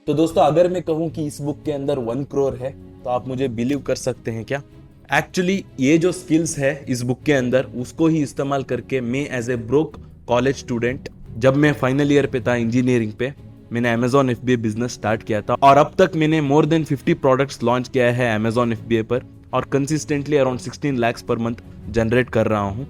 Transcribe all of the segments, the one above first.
तो दोस्तों अगर मैं कहूँ कि इस बुक के अंदर 1 करोड़ है तो आप मुझे बिलीव कर सकते हैं क्या? एक्चुअली ये जो स्किल्स है इस बुक के अंदर उसको ही इस्तेमाल करके मैं as a broke college student, जब मैं फाइनल ईयर पे था इंजीनियरिंग पे, मैंने अमेजॉन FBA बिजनेस स्टार्ट किया था और अब तक मैंने मोर देन 50 प्रोडक्ट्स लॉन्च किया है अमेजॉन FBA पर और consistently around 16 lakhs per month generate कर रहा हूँ।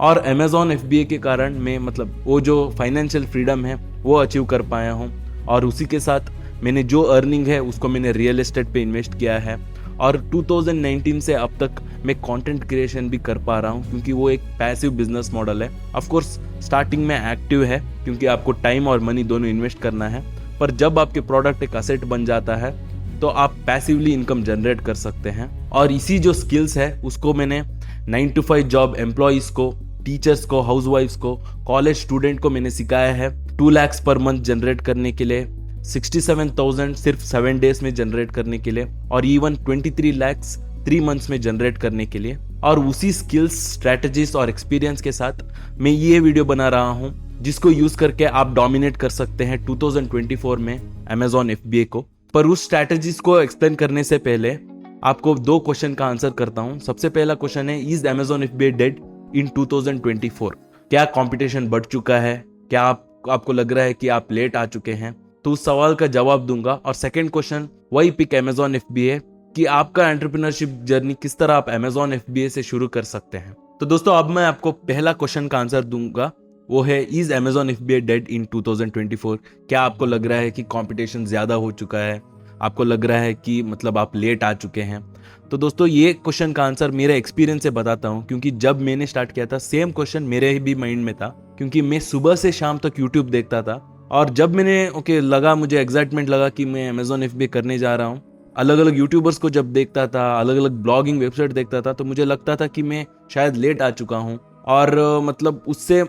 और अमेजॉन FBA के कारण मैं मतलब वो जो फाइनेंशियल फ्रीडम है वो अचीव कर पाया हूँ और उसी के साथ मैंने जो अर्निंग है उसको मैंने रियल एस्टेट पे इन्वेस्ट किया है और 2019 से अब तक मैं कंटेंट क्रिएशन भी कर पा रहा हूँ क्योंकि वो एक पैसिव बिजनेस मॉडल है। ऑफ कोर्स स्टार्टिंग में एक्टिव है क्योंकि आपको टाइम और मनी दोनों इन्वेस्ट करना है, पर जब आपके प्रोडक्ट एक असेट बन जाता है तो आप पैसिवली इनकम जनरेट कर सकते हैं। और इसी जो स्किल्स है उसको मैंने 9 to 5 जॉब एम्प्लॉयज को, टीचर्स को, हाउसवाइफ्स को, कॉलेज स्टूडेंट को मैंने सिखाया है 2 lakhs पर मंथ जनरेट करने के लिए, 67,000 सिर्फ 7 डेज में जनरेट करने के लिए और इवन 23 lakhs 3 मंथ्स में जनरेट करने के लिए। और उसी स्किल्स, स्ट्रेटजीज और एक्सपीरियंस के साथ मैं ये वीडियो बना रहा हूँ जिसको यूज करके आप डोमिनेट कर सकते हैं 2024 में अमेजॉन FBA को। पर उस स्ट्रेटजीज को एक्सप्लेन करने से पहले आपको 2 क्वेश्चन का आंसर करता हूँ। सबसे पहला क्वेश्चन है, इज अमेजॉन FBA डेड इन 2024? क्या कंपटीशन बढ़ चुका है? क्या आपको लग रहा है कि आप लेट आ चुके हैं? तो उस सवाल का जवाब दूंगा। और सेकंड क्वेश्चन, वही पिक अमेजॉन FBA कि आपका एंटरप्रेन्योरशिप जर्नी किस तरह आप अमेजॉन FBA से शुरू कर सकते हैं। तो दोस्तों अब मैं आपको पहला क्वेश्चन का आंसर दूंगा, वो है इज अमेजॉन FBA डेड इन 2024? क्या आपको लग रहा है कि कंपटीशन ज्यादा हो चुका है? आपको लग रहा है कि मतलब आप लेट आ चुके हैं? तो दोस्तों ये क्वेश्चन का आंसर मेरे एक्सपीरियंस से बताता हूँ क्योंकि जब मैंने स्टार्ट किया था सेम क्वेश्चन मेरे भी माइंड में था क्योंकि मैं सुबह से शाम तक यूट्यूब देखता था और जब मैंने लगा, मुझे एक्साइटमेंट लगा कि मैं अमेजॉन FBA करने जा रहा हूँ, अलग अलग यूट्यूबर्स को जब देखता था, अलग अलग ब्लॉगिंग वेबसाइट देखता था तो मुझे लगता था कि मैं शायद लेट आ चुका हूँ और मतलब उससे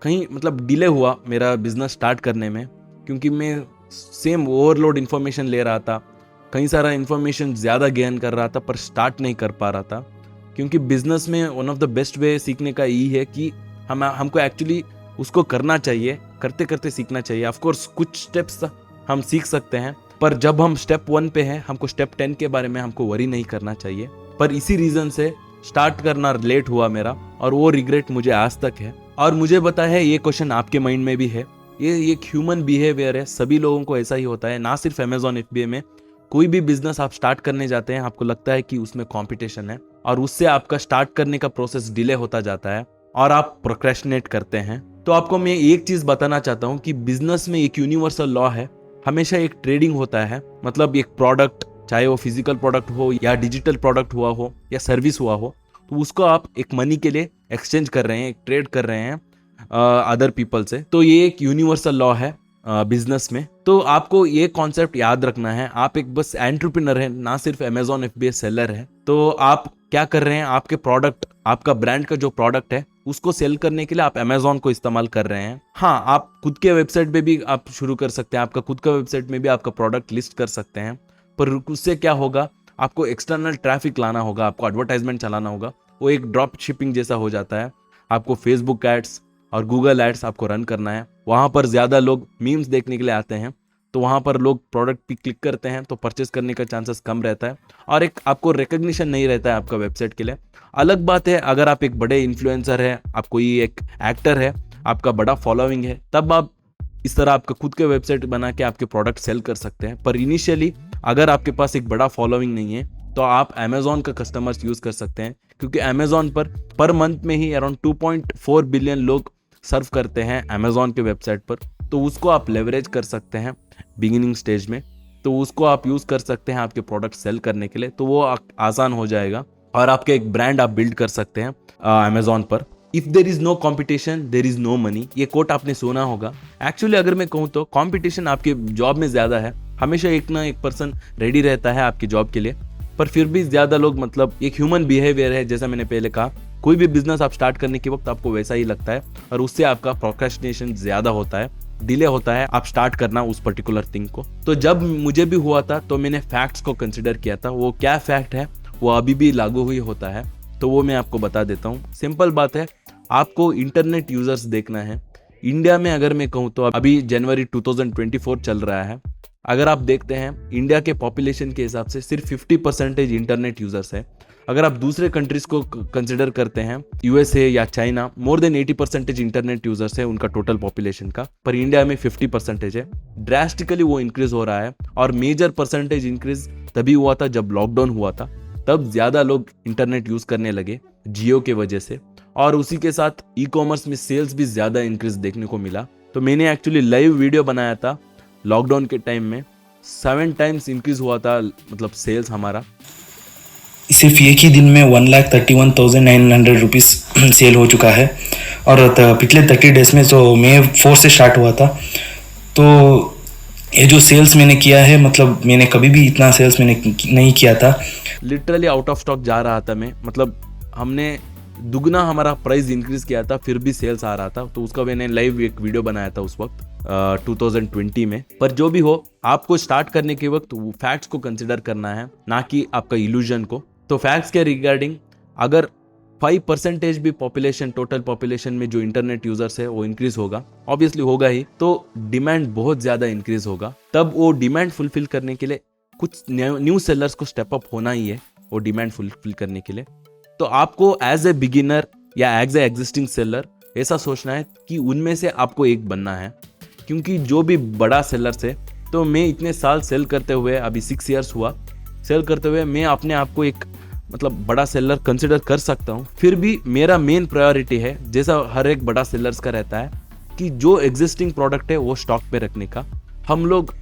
कहीं मतलब डिले हुआ मेरा बिजनेस स्टार्ट करने में क्योंकि मैं सेम ओवरलोड इन्फॉर्मेशन ले रहा था, कई सारा इन्फॉर्मेशन ज़्यादा गेन कर रहा था पर स्टार्ट नहीं कर पा रहा था। क्योंकि बिजनेस में one of the best way सीखने का यही है कि हमको एक्चुअली उसको करना चाहिए, करते करते सीखना चाहिए। ऑफ कोर्स कुछ स्टेप्स हम सीख सकते हैं पर जब हम स्टेप 1 पे हैं हमको स्टेप 10 के बारे में हमको वरी नहीं करना चाहिए। पर इसी रीज़न से स्टार्ट करना लेट हुआ मेरा और वो रिग्रेट मुझे आज तक है। और मुझे पता है ये क्वेश्चन आपके माइंड में भी है, ये एक ह्यूमन बिहेवियर है, सभी लोगों को ऐसा ही होता है, ना सिर्फ अमेजॉन FBA में। कोई भी बिजनेस आप स्टार्ट करने जाते हैं आपको लगता है कि उसमें कंपटीशन है और उससे आपका स्टार्ट करने का प्रोसेस डिले होता जाता है और आप प्रोक्रेस्टिनेट करते हैं। तो आपको मैं एक चीज बताना चाहता हूं कि बिजनेस में एक यूनिवर्सल लॉ है, हमेशा एक ट्रेडिंग होता है। मतलब एक प्रोडक्ट, चाहे वो फिजिकल प्रोडक्ट हो या डिजिटल प्रोडक्ट हुआ हो या सर्विस हुआ हो, तो उसको आप एक मनी के लिए एक्सचेंज कर रहे हैं, एक ट्रेड कर रहे हैं अदर पीपल से। तो ये एक यूनिवर्सल लॉ है बिजनेस में। तो आपको ये कॉन्सेप्ट याद रखना है, आप एक बस एंटरप्रेन्योर है, ना सिर्फ अमेजॉन FBA सेलर है। तो आप क्या कर रहे हैं, आपके प्रोडक्ट, आपका ब्रांड का जो प्रोडक्ट है उसको सेल करने के लिए आप अमेजॉन को इस्तेमाल कर रहे हैं। हाँ, आप खुद के वेबसाइट पे भी आप शुरू कर सकते हैं, आपका खुद का वेबसाइट में भी आपका प्रोडक्ट लिस्ट कर सकते हैं। पर उससे क्या होगा, आपको एक्सटर्नल ट्रैफिक लाना होगा, आपको एडवर्टाइजमेंट चलाना होगा, वो एक ड्रॉप शिपिंग जैसा हो जाता है। आपको फेसबुक एड्स और गूगल एड्स आपको रन करना है, वहाँ पर ज़्यादा लोग मीम्स देखने के लिए आते हैं तो वहाँ पर लोग प्रोडक्ट पे क्लिक करते हैं तो परचेस करने का चांसेस कम रहता है और एक आपको रिकग्निशन नहीं रहता है आपका वेबसाइट के लिए। अलग बात है अगर आप एक बड़े इन्फ्लुएंसर है, आप कोई एक एक्टर है, आपका बड़ा फॉलोइंग है, तब आप इस तरह आपका खुद के वेबसाइट बना के आपके प्रोडक्ट सेल कर सकते हैं। पर इनिशियली अगर आपके पास एक बड़ा फॉलोइंग नहीं है तो आप अमेजॉन का कस्टमर्स यूज कर सकते हैं क्योंकि अमेजॉन पर मंथ में ही अराउंड 2.4 बिलियन लोग सर्व करते हैं अमेजॉन के वेबसाइट पर। तो उसको आप लेवरेज कर सकते हैं बिगिनिंग स्टेज में, तो उसको आप यूज कर सकते हैं आपके प्रोडक्ट सेल करने के लिए, तो वो आसान हो जाएगा और आपके एक ब्रांड आप बिल्ड कर सकते हैं अमेजॉन पर। If there is no competition there is no money, ये कोट आपने सुना होगा। एक्चुअली अगर मैं कहूँ तो कॉम्पिटिशन आपके जॉब में ज्यादा है, हमेशा एक ना एक पर्सन रेडी रहता है आपकी जॉब के लिए, पर फिर भी ज्यादा लोग, मतलब एक ह्यूमन बिहेवियर है, जैसा मैंने पहले कहा, कोई भी बिजनेस आप स्टार्ट करने के वक्त आपको वैसा ही लगता है और उससे आपका प्रोक्रेस्टिनेशन ज्यादा होता है, डिले होता है आप स्टार्ट करना उस पर्टिकुलर थिंग को। तो जब मुझे भी हुआ था तो मैंने फैक्ट्स को कंसिडर किया था, वो क्या फैक्ट है वो अभी भी लागू हुई होता है, तो वो मैं आपको बता देता हूँ। सिंपल बात है, आपको इंटरनेट यूजर्स देखना है। इंडिया में अगर मैं कहूँ तो अभी जनवरी 2024 चल रहा है, अगर आप देखते हैं इंडिया के पॉपुलेशन के हिसाब से सिर्फ 50% इंटरनेट यूजर्स है। अगर आप दूसरे कंट्रीज को कंसिडर करते हैं, यूएसए या China, more than 80% internet users है उनका टोटल पॉपुलेशन का, पर इंडिया में 50% है। ड्रास्टिकली वो इंक्रीज हो रहा है और मेजर परसेंटेज इंक्रीज तभी हुआ था जब लॉकडाउन हुआ था। तब ज्यादा लोग इंटरनेट यूज करने लगे जियो के वजह से, और उसी के साथ ई कॉमर्स में सेल्स भी ज्यादा इंक्रीज देखने को मिला। तो मैंने एक्चुअली लाइव वीडियो बनाया था लॉकडाउन के टाइम में, 7 टाइम्स इंक्रीज हुआ था मतलब सेल्स हमारा। सिर्फ एक ही दिन में 1,31,900 रुपीज़ सेल हो चुका है। और पिछले 30 डेज में जो मई 4 से स्टार्ट हुआ था, तो ये जो सेल्स मैंने किया है, मतलब मैंने कभी भी इतना सेल्स मैंने नहीं किया था। लिटरली आउट ऑफ स्टॉक जा रहा था मैं, मतलब हमने दुगना हमारा प्राइस इंक्रीज किया था, फिर भी सेल्स आ रहा था। तो उसका मैंने लाइव एक वीडियो बनाया था उस वक्त 2020 में। पर जो भी हो, आपको स्टार्ट करने के वक्त फैक्ट्स को कंसिडर करना है, ना कि आपका इल्यूजन को। तो फैक्ट्स के रिगार्डिंग, अगर 5% भी पॉपुलेशन, टोटल पॉपुलेशन में जो इंटरनेट यूजर्स है वो इंक्रीज होगा, ऑब्वियसली होगा ही, तो डिमांड बहुत ज्यादा इंक्रीज होगा। तब वो डिमांड फुलफिल करने के लिए कुछ न्यू सेलर्स को स्टेप अप होना ही है वो डिमांड फुलफिल करने के लिए। तो आपको एज ए बिगिनर या एज ए एग्जिस्टिंग सेलर ऐसा सोचना है कि उनमें से आपको एक बनना है। क्योंकि जो भी बड़ा सेलर्स है, तो मैं इतने साल सेल करते हुए, अभी 6 इयर्स हुआ सेल करते हुए, मैं अपने आप को एक मतलब बड़ा सेलर कंसिडर कर सकता हूँ। फिर भी मेरा मेन प्रायोरिटी है, जैसा हर एक बड़ा सेलर्स का रहता है, कि जो एग्जिस्टिंग प्रोडक्ट है वो स्टॉक पे रखने का। हम लोग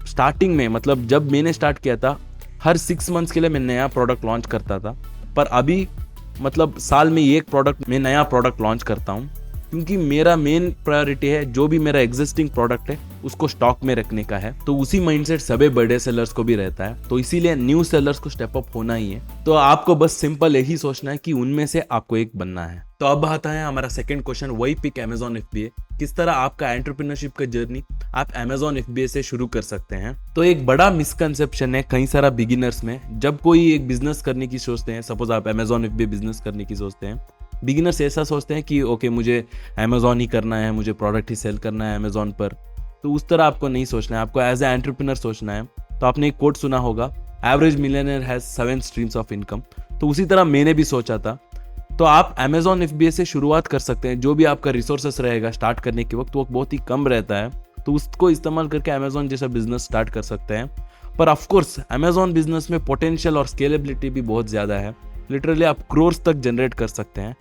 स्टार्टिंग में, मतलब जब मैंने स्टार्ट किया था, हर 6 मंथ्स के लिए मैं नया प्रोडक्ट लॉन्च करता था। पर अभी मतलब साल में एक प्रोडक्ट, मैं नया प्रोडक्ट लॉन्च करता हूँ, क्योंकि मेरा मेन प्रायोरिटी है जो भी मेरा एग्जिस्टिंग प्रोडक्ट है उसको स्टॉक में रखने का है। तो उसी माइंडसेट सभी बड़े सेलर्स को भी रहता है, तो इसीलिए न्यू सेलर्स को स्टेप अप होना ही है। तो आपको बस सिंपल यही सोचना है कि उनमें से आपको एक बनना है। तो अब आता है हमारा second question, why pick Amazon FBA। किस तरह आपका एंटरप्रेन्योरशिप का जर्नी आप अमेजॉन FBA से शुरू कर सकते हैं। तो एक बड़ा मिसकंसेप्शन है कई सारा बिगिनर्स में, जब कोई एक बिजनेस करने की सोचते हैं, सपोज आप अमेजॉन FBA बिजनेस करने की सोचते हैं, बिगिनर्स ऐसा सोचते हैं कि ओके मुझे अमेजॉन ही करना है, मुझे प्रोडक्ट ही सेल करना है अमेजॉन पर। तो उस तरह आपको नहीं सोचना है, आपको एज ए एंटरप्रेन्योर सोचना है। तो आपने एक कोट सुना होगा, average millionaire has 7 streams of income. तो उसी तरह मैंने भी सोचा था। तो आप अमेजॉन FBA से शुरुआत कर सकते हैं। जो भी आपका रिसोर्सेस रहेगा स्टार्ट करने के वक्त, वो बहुत ही कम रहता है, तो उसको इस्तेमाल करके अमेजॉन जैसा बिजनेस स्टार्ट कर सकते हैं। पर ऑफकोर्स अमेजॉन बिजनेस में पोटेंशियल और स्केलेबिलिटी भी बहुत ज़्यादा है। लिटरली आप क्रोर्स तक जनरेट कर सकते हैं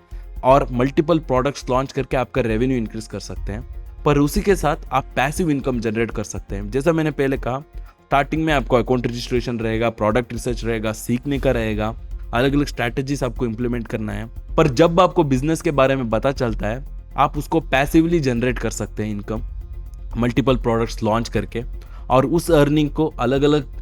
और मल्टीपल प्रोडक्ट्स लॉन्च करके आपका रेवेन्यू इंक्रीज कर सकते हैं। पर उसी के साथ आप पैसिव इनकम जनरेट कर सकते हैं। जैसा मैंने पहले कहा, स्टार्टिंग में आपको अकाउंट रजिस्ट्रेशन रहेगा, प्रोडक्ट रिसर्च रहेगा, सीखने का रहेगा, अलग अलग स्ट्रैटेजीज आपको इंप्लीमेंट करना है। पर जब आपको बिजनेस के बारे में पता चलता है, आप उसको पैसिवली जनरेट कर सकते हैं इनकम, मल्टीपल प्रोडक्ट्स लॉन्च करके, और उस अर्निंग को अलग अलग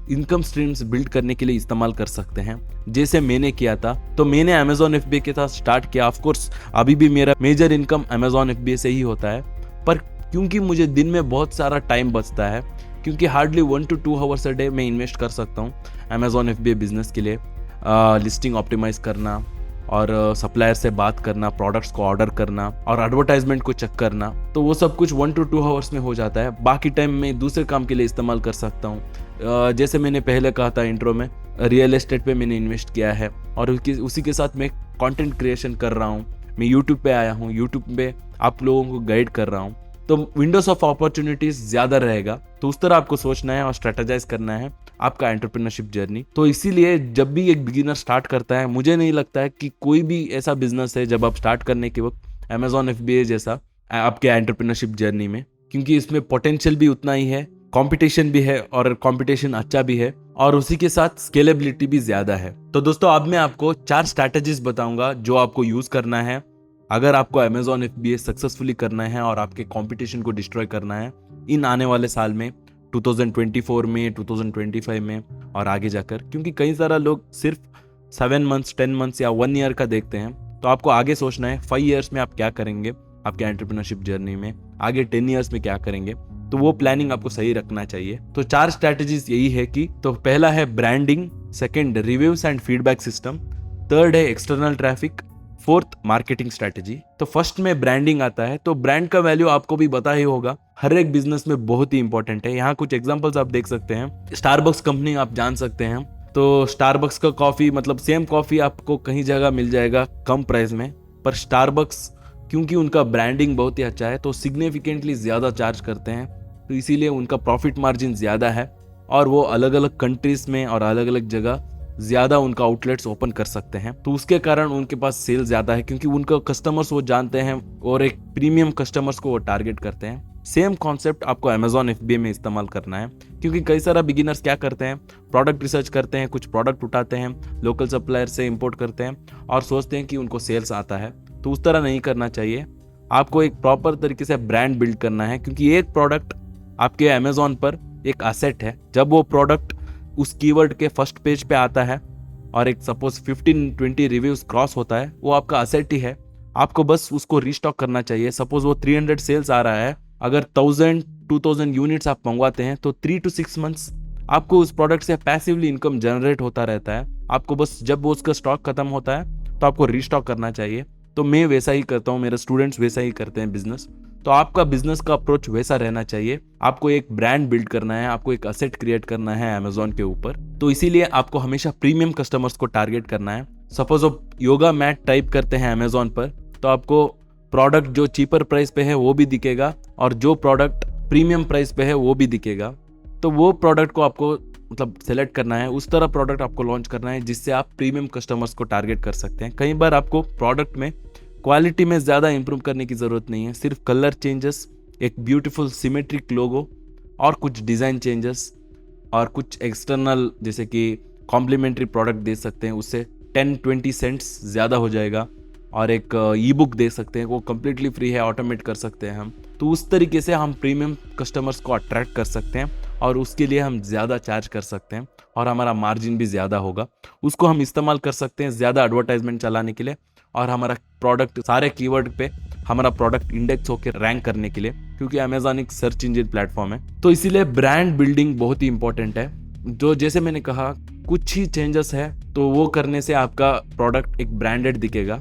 इनकम स्ट्रीम्स बिल्ड करने के लिए इस्तेमाल कर सकते हैं, जैसे मैंने किया था। तो मैंने अमेजॉन FBA के साथ स्टार्ट किया। ऑफकोर्स अभी भी मेरा मेजर इनकम अमेजॉन FBA से ही होता है, पर क्योंकि मुझे दिन में बहुत सारा टाइम बचता है, क्योंकि hardly 1 to 2 hours a day मैं इन्वेस्ट कर सकता हूँ अमेजॉन FBA बिजनेस के लिए। लिस्टिंग ऑप्टिमाइज करना और सप्लायर से बात करना, प्रोडक्ट्स को ऑर्डर करना और एडवर्टाइजमेंट को चेक करना, तो वो सब कुछ 1 to 2 आवर्स में हो जाता है। बाकी टाइम मैं दूसरे काम के लिए इस्तेमाल कर सकता हूँ। जैसे मैंने पहले कहा था इंट्रो में, रियल एस्टेट पे मैंने इन्वेस्ट किया है, और उसी के साथ मैं कंटेंट क्रिएशन कर रहा हूँ। मैं यूट्यूब पे आया हूँ, यूट्यूब पे आप लोगों को गाइड कर रहा हूँ, तो विंडोज ऑफ अपॉर्चुनिटीज ज़्यादा रहेगा। तो उस तरह आपको सोचना है और स्ट्रेटेजाइज करना है आपका एंटरप्रेन्योरशिप जर्नी। तो इसीलिए जब भी एक बिगिनर स्टार्ट करता है, मुझे नहीं लगता है कि कोई भी ऐसा बिजनेस है जब आप स्टार्ट करने के वक्त अमेजॉन FBA जैसा आपके एंटरप्रेन्योरशिप जर्नी में, क्योंकि इसमें पोटेंशियल भी उतना ही है, कंपटीशन भी है और कंपटीशन अच्छा भी है, और उसी के साथ स्केलेबिलिटी भी ज्यादा है। तो दोस्तों अब मैं आपको 4 स्ट्रैटेजीज बताऊंगा जो आपको यूज करना है अगर आपको अमेजॉन FBA सक्सेसफुली करना है और आपके कंपटीशन को डिस्ट्रॉय करना है इन आने वाले साल में, 2024 में, 2025 में और आगे जाकर। क्योंकि कई सारा लोग सिर्फ 7 मंथ्स, 10 मंथ्स या 1 ईयर का देखते हैं, तो आपको आगे सोचना है 5 ईयर्स में आप क्या करेंगे आपके एंटरप्रेन्योरशिप जर्नी में, आगे 10 ईयर्स में क्या करेंगे। तो वो प्लानिंग आपको सही रखना चाहिए। तो 4 स्ट्रैटेजीज यही है कि, तो पहला है branding, second reviews and feedback system, third है external traffic, fourth, marketing strategy. तो फर्स्ट में ब्रांडिंग आता है। तो ब्रांड का वैल्यू आपको भी पता ही होगा, हर एक बिजनेस में बहुत ही इंपॉर्टेंट है। यहाँ कुछ एग्जांपल्स आप देख सकते हैं। स्टारबक्स कंपनी आप जान सकते हैं। तो स्टारबक्स का कॉफी, मतलब सेम कॉफी आपको कहीं जगह मिल जाएगा कम प्राइस में, पर स्टारबक्स क्योंकि उनका ब्रांडिंग बहुत ही अच्छा है तो सिग्निफिकेंटली ज़्यादा चार्ज करते हैं, तो इसीलिए उनका प्रॉफिट मार्जिन ज़्यादा है और वो अलग अलग कंट्रीज में और अलग अलग जगह ज़्यादा उनका आउटलेट्स ओपन कर सकते हैं। तो उसके कारण उनके पास सेल ज़्यादा है क्योंकि उनका कस्टमर्स वो जानते हैं और एक प्रीमियम कस्टमर्स को वो टारगेट करते हैं। सेम कॉन्सेप्ट आपको Amazon FBA में इस्तेमाल करना है, क्योंकि कई सारा बिगिनर्स क्या करते हैं, प्रोडक्ट रिसर्च करते हैं, कुछ प्रोडक्ट उठाते हैं, लोकल सप्लायर से इंपोर्ट करते हैं और सोचते हैं कि उनको सेल्स आता है। तो उस तरह नहीं करना चाहिए। आपको एक प्रॉपर तरीके से ब्रांड बिल्ड करना है, क्योंकि एक प्रोडक्ट आपके Amazon पर एक असेट है। जब वो प्रोडक्ट उस कीवर्ड के फर्स्ट पेज पे आता है और एक सपोज 15-20 रिव्यूज क्रॉस होता है, वो आपका असेट ही है। आपको बस उसको रीस्टॉक करना चाहिए। सपोज वो 300 सेल्स आ रहा है, अगर 1000-2000 यूनिट्स आप मंगवाते हैं तो 3 to 6 मंथ्स आपको उस प्रोडक्ट से पैसिवली इनकम जनरेट होता रहता है। आपको बस जब वो उसका स्टॉक खत्म होता है तो आपको रीस्टॉक करना चाहिए। तो मैं वैसा ही करता हूँ, मेरे स्टूडेंट्स वैसा ही करते हैं बिजनेस। तो आपका बिजनेस का अप्रोच वैसा रहना चाहिए। आपको एक ब्रांड बिल्ड करना है, आपको एक असेट क्रिएट करना है Amazon के ऊपर। तो इसीलिए आपको हमेशा प्रीमियम कस्टमर्स को टारगेट करना है। सपोज आप योगा मैट टाइप करते हैं Amazon पर, तो आपको प्रोडक्ट जो चीपर प्राइस पे है वो भी दिखेगा और जो प्रोडक्ट प्रीमियम प्राइस पे है वो भी दिखेगा। तो वो प्रोडक्ट को आपको मतलब सेलेक्ट करना है, उस तरह प्रोडक्ट आपको लॉन्च करना है जिससे आप प्रीमियम कस्टमर्स को टारगेट कर सकते हैं। कई बार आपको प्रोडक्ट में क्वालिटी में ज़्यादा इंप्रूव करने की ज़रूरत नहीं है, सिर्फ कलर चेंजेस, एक ब्यूटीफुल सिमेट्रिक लोगो और कुछ डिज़ाइन चेंजेस और कुछ एक्सटर्नल जैसे कि कॉम्प्लीमेंट्री प्रोडक्ट दे सकते हैं, उससे 10-20 सेंट्स ज़्यादा हो जाएगा। और एक ई बुक दे सकते हैं, वो कम्प्लीटली फ्री है, ऑटोमेट कर सकते हैं हम। तो उस तरीके से हम प्रीमियम कस्टमर्स को अट्रैक्ट कर सकते हैं और उसके लिए हम ज़्यादा चार्ज कर सकते हैं और हमारा मार्जिन भी ज़्यादा होगा। उसको हम इस्तेमाल कर सकते हैं ज़्यादा एडवर्टाइजमेंट चलाने के लिए और हमारा प्रोडक्ट सारे कीवर्ड पे हमारा प्रोडक्ट इंडेक्स होकर रैंक करने के लिए, क्योंकि Amazon एक सर्च इंजन प्लेटफॉर्म है। तो इसीलिए ब्रांड बिल्डिंग बहुत ही इंपॉर्टेंट है। जो जैसे मैंने कहा कुछ ही चेंजेस है, तो वो करने से आपका प्रोडक्ट एक ब्रांडेड दिखेगा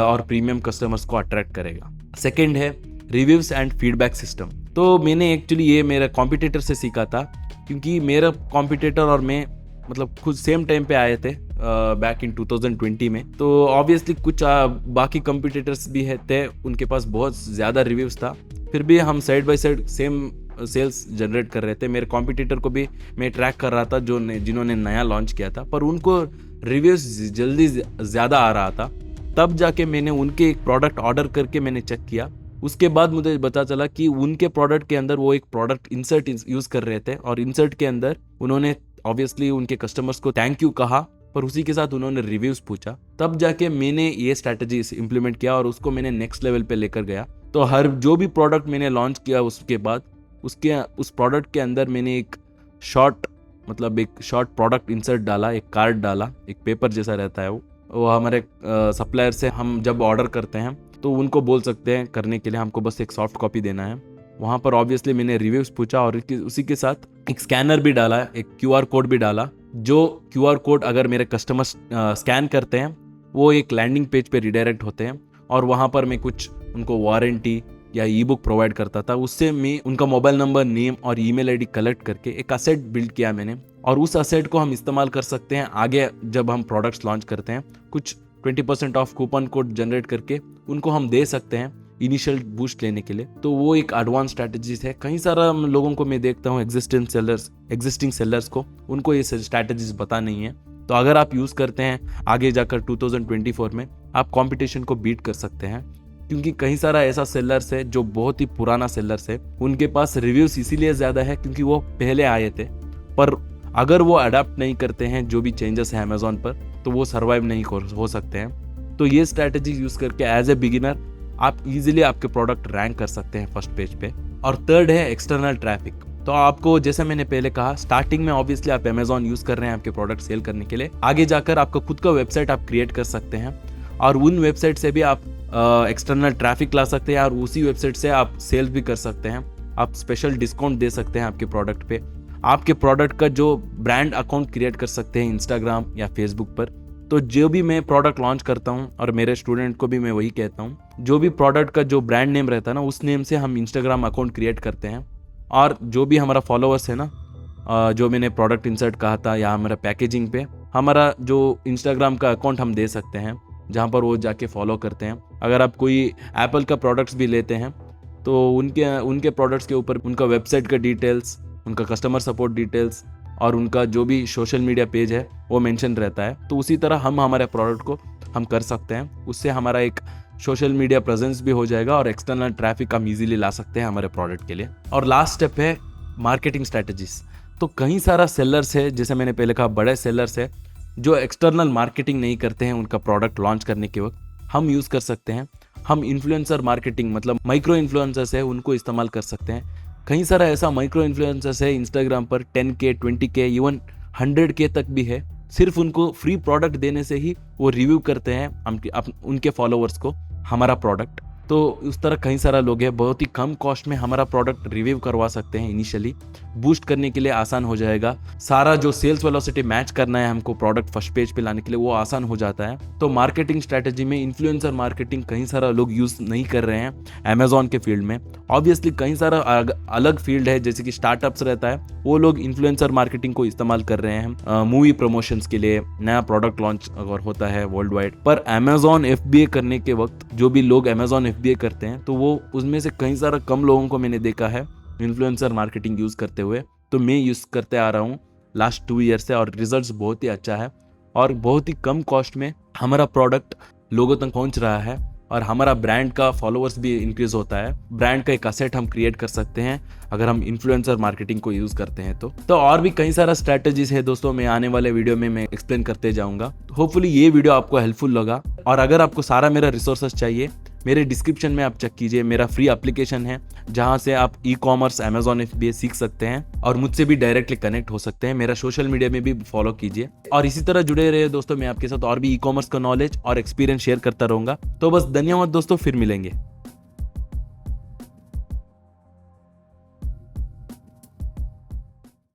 और प्रीमियम कस्टमर्स को अट्रैक्ट करेगा। सेकेंड है रिव्यूज एंड फीडबैक सिस्टम। तो मैंने एक्चुअली ये मेरा कॉम्पिटिटर से सीखा था, क्योंकि मेरा कॉम्पिटिटर और मैं मतलब खुद सेम टाइम पे आए थे बैक इन 2020 में। तो ऑब्वियसली कुछ बाकी कॉम्पिटिटर्स भी थे, उनके पास बहुत ज़्यादा रिव्यूज़ था, फिर भी हम side by side same sales generate कर रहे थे। मेरे कॉम्पिटिटर को भी मैं ट्रैक कर रहा था जिन्होंने नया लॉन्च किया था, पर उनको रिव्यूज़ जल्दी ज़्यादा आ रहा था। तब जाके मैंने उनके एक प्रोडक्ट ऑर्डर करके मैंने चेक किया। उसके बाद मुझे पता चला कि उनके प्रोडक्ट के अंदर वो एक प्रोडक्ट इंसर्ट यूज़ कर रहे थे और इंसर्ट के अंदर उन्होंने ऑब्वियसली उनके कस्टमर्स को थैंक यू कहा, पर उसी के साथ उन्होंने रिव्यूज़ पूछा। तब जाके मैंने ये स्ट्रैटेजी इम्प्लीमेंट किया और उसको मैंने नेक्स्ट लेवल पे लेकर गया। तो हर जो भी प्रोडक्ट मैंने लॉन्च किया उसके बाद उस प्रोडक्ट के अंदर मैंने एक शॉर्ट प्रोडक्ट इंसर्ट डाला, एक कार्ड डाला, एक पेपर जैसा रहता है वो हमारे सप्लायर से हम जब ऑर्डर करते हैं तो उनको बोल सकते हैं करने के लिए, हमको बस एक सॉफ्ट कॉपी देना है। वहाँ पर ऑब्वियसली मैंने रिव्यूज़ पूछा और उसी के साथ एक स्कैनर भी डाला, एक QR कोड भी डाला। जो QR कोड अगर मेरे कस्टमर्स स्कैन करते हैं वो एक लैंडिंग पेज पे रिडायरेक्ट होते हैं और वहाँ पर मैं कुछ उनको वारंटी या ई बुक प्रोवाइड करता था। उससे मैं उनका मोबाइल नंबर, नेम और ईमेल आईडी कलेक्ट करके एक असेट बिल्ड किया मैंने, और उस असेट को हम इस्तेमाल कर सकते हैं आगे जब हम प्रोडक्ट्स लॉन्च करते हैं। कुछ 20% ऑफ कूपन कोड जनरेट करके उनको हम दे सकते हैं इनिशियल बूस्ट लेने के लिए। तो वो एक एडवांस स्ट्रैटेजीज है। कई सारा लोगों को मैं देखता हूँ एग्जिस्टिंग सेलर्स को, उनको ये स्ट्रैटेजीज पता नहीं है। तो अगर आप यूज़ करते हैं आगे जाकर 2024 में आप कंपटीशन को बीट कर सकते हैं, क्योंकि कई सारा ऐसा सेलर्स है जो बहुत ही पुराना सेलर्स है, उनके पास रिव्यूज़ इसीलिए ज़्यादा है क्योंकि वो पहले आए थे। पर अगर वो अडाप्ट नहीं करते हैं जो भी चेंजेस है अमेजोन पर, तो वो सर्वाइव नहीं हो सकते हैं। तो ये स्ट्रैटेजी यूज़ करके एज ए बिगिनर आप इजीली आपके प्रोडक्ट रैंक कर सकते हैं फर्स्ट पेज पे। और थर्ड है एक्सटर्नल ट्रैफिक। तो आपको जैसे मैंने पहले कहा, स्टार्टिंग में ऑब्वियसली आप अमेजोन यूज़ कर रहे हैं आपके प्रोडक्ट सेल करने के लिए। आगे जाकर आपका खुद का वेबसाइट आप क्रिएट कर सकते हैं और उन वेबसाइट से भी आप एक्सटर्नल ट्रैफिक ला सकते हैं और उसी वेबसाइट से आप सेल भी कर सकते हैं। आप स्पेशल डिस्काउंट दे सकते हैं आपके प्रोडक्ट पे। आपके प्रोडक्ट का जो ब्रांड अकाउंट क्रिएट कर सकते हैं इंस्टाग्राम या फेसबुक पर, तो जो भी मैं प्रोडक्ट लॉन्च करता हूँ और मेरे स्टूडेंट को भी मैं वही कहता हूँ, जो भी प्रोडक्ट का जो ब्रांड नेम रहता है ना, उस नेम से हम इंस्टाग्राम अकाउंट क्रिएट करते हैं। और जो भी हमारा फॉलोअर्स है ना, जो मैंने प्रोडक्ट इंसर्ट कहा था या हमारा पैकेजिंग पे, हमारा जो इंस्टाग्राम का अकाउंट हम दे सकते हैं, जहाँ पर वो जाके फॉलो करते हैं। अगर आप कोई एप्पल का प्रोडक्ट्स भी लेते हैं तो उनके प्रोडक्ट्स के ऊपर उनका वेबसाइट का डिटेल्स, उनका कस्टमर सपोर्ट डिटेल्स और उनका जो भी सोशल मीडिया पेज है वो मेंशन रहता है। तो उसी तरह हम हमारे प्रोडक्ट को हम कर सकते हैं। उससे हमारा एक सोशल मीडिया प्रेजेंस भी हो जाएगा और एक्सटर्नल ट्रैफिक हम इजीली ला सकते हैं हमारे प्रोडक्ट के लिए। और लास्ट स्टेप है मार्केटिंग स्ट्रैटेजीज। तो कई सारा सेलर्स है, जैसे मैंने पहले कहा, बड़े सेलर्स है जो एक्सटर्नल मार्केटिंग नहीं करते हैं उनका प्रोडक्ट लॉन्च करने के वक्त। हम यूज़ कर सकते हैं, हम इन्फ्लुएंसर मार्केटिंग मतलब माइक्रो इन्फ्लुएंसर्स है उनको इस्तेमाल कर सकते हैं। कई सारा ऐसा माइक्रो इन्फ्लुएंसर्स है इंस्टाग्राम पर 10K 20K इवन 100K तक भी है। सिर्फ उनको फ्री प्रोडक्ट देने से ही वो रिव्यू करते हैं उनके फॉलोअर्स को हमारा प्रोडक्ट। तो उस तरह कई सारा लोग हैं, बहुत ही कम कॉस्ट में हमारा प्रोडक्ट रिव्यू करवा सकते हैं। इनिशियली बूस्ट करने के लिए आसान हो जाएगा। सारा जो सेल्स वेलोसिटी मैच करना है हमको प्रोडक्ट फर्स्ट पेज पे लाने के लिए, वो आसान हो जाता है। तो मार्केटिंग स्ट्रैटेजी में इन्फ्लुएंसर मार्केटिंग कई सारा लोग यूज नहीं कर रहे हैं अमेजोन के फील्ड में। ऑब्वियसली कई सारा अलग फील्ड है, जैसे कि स्टार्टअप्स रहता है, वो लोग इन्फ्लुएंसर मार्केटिंग को इस्तेमाल कर रहे हैं मूवी प्रमोशंस के लिए, नया प्रोडक्ट लॉन्च अगर होता है वर्ल्ड वाइड। पर अमेजोन FBA करने के वक्त जो भी लोग अमेजोन FBA करते हैं, तो वो उसमें से कई सारा कम लोगों को मैंने देखा है इन्फ्लुएंसर मार्केटिंग यूज करते हुए। तो मैं यूज करते आ रहा हूँ लास्ट 2 ईयर से और रिजल्ट्स बहुत ही अच्छा है और बहुत ही कम कॉस्ट में हमारा प्रोडक्ट लोगों तक पहुंच रहा है और हमारा ब्रांड का फॉलोअर्स भी इंक्रीज होता है। ब्रांड का एक असेट हम क्रिएट कर सकते हैं अगर हम इन्फ्लुएंसर मार्केटिंग को यूज करते हैं। तो और भी कई सारा स्ट्रैटेजीज है दोस्तों, मैं आने वाले वीडियो में मैं एक्सप्लेन करते जाऊंगा। होपफुली ये वीडियो आपको हेल्पफुल लगा। और अगर आपको सारा मेरा रिसोर्सेस चाहिए, मेरे डिस्क्रिप्शन में आप चेक कीजिए, मेरा फ्री एप्लीकेशन है जहां से आप ई-कॉमर्स अमेजोन FBA सीख सकते हैं और मुझसे भी डायरेक्टली कनेक्ट हो सकते हैं। मेरा सोशल मीडिया में भी फॉलो कीजिए और इसी तरह जुड़े रहे दोस्तों। मैं आपके साथ और भी ई-कॉमर्स का नॉलेज और एक्सपीरियंस शेयर करता रहूंगा। तो बस धन्यवाद दोस्तों, फिर मिलेंगे।